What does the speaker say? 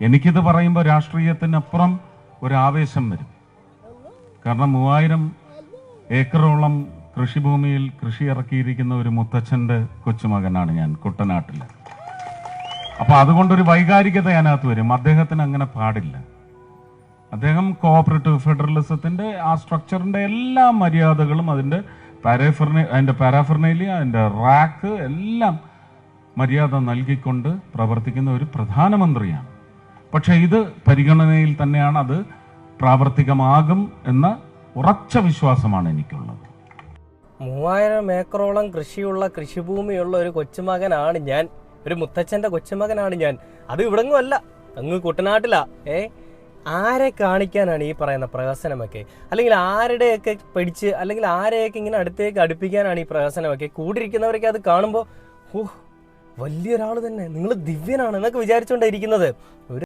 എനിക്കിത് പറയുമ്പോൾ രാഷ്ട്രീയത്തിനപ്പുറം ഒരു ആവേശം വരും. കാരണം 3000 ഏക്കറോളം കൃഷിഭൂമിയിൽ കൃഷി ഇറക്കിയിരിക്കുന്ന ഒരു മുത്തച്ഛന്റെ കൊച്ചുമകനാണ് ഞാൻ, കുട്ടനാട്ടിൽ. അപ്പൊ അതുകൊണ്ടൊരു വൈകാരികത അതിനകത്ത് വരും. അദ്ദേഹത്തിന് അങ്ങനെ പാടില്ല. അദ്ദേഹം കോഓപ്പറേറ്റീവ് ഫെഡറലിസത്തിന്റെ ആ സ്ട്രക്ചറിന്റെ എല്ലാ മര്യാദകളും, അതിന്റെ പാരാഫെർനേലിയ, അതിന്റെ റാക്ക് എല്ലാം മര്യാദ നൽകിക്കൊണ്ട് പ്രവർത്തിക്കുന്ന ഒരു പ്രധാനമന്ത്രിയാണ്. പക്ഷെ ഇത് പരിഗണനയിൽ തന്നെയാണ്, അത് പ്രാവർത്തികമാകും എന്ന ഉറച്ച വിശ്വാസമാണ് എനിക്കുള്ളത്. 3000 ഏക്കറോളം കൃഷിയുള്ള കൃഷിഭൂമിയുള്ള ഒരു കൊച്ചുമകനാണ് ഞാൻ, ഒരു മുത്തച്ഛൻ്റെ കൊച്ചുമകനാണ് ഞാൻ. അത് ഇവിടെങ്ങും അല്ല, അങ്ങ് കുട്ടനാട്ടിലാ. ആരെ കാണിക്കാനാണ് ഈ പറയുന്ന പ്രഹസനമൊക്കെ? അല്ലെങ്കിൽ ആരുടെയൊക്കെ പിടിച്ച്, അല്ലെങ്കിൽ ആരെയൊക്കെ ഇങ്ങനെ അടുത്തേക്ക് അടുപ്പിക്കാനാണ് ഈ പ്രഹസനമൊക്കെ? കൂടിയിരിക്കുന്നവരൊക്കെ അത് കാണുമ്പോൾ വലിയൊരാൾ തന്നെ, നിങ്ങൾ ദിവ്യനാണ് എന്നൊക്കെ വിചാരിച്ചുകൊണ്ടിരിക്കുന്നത്.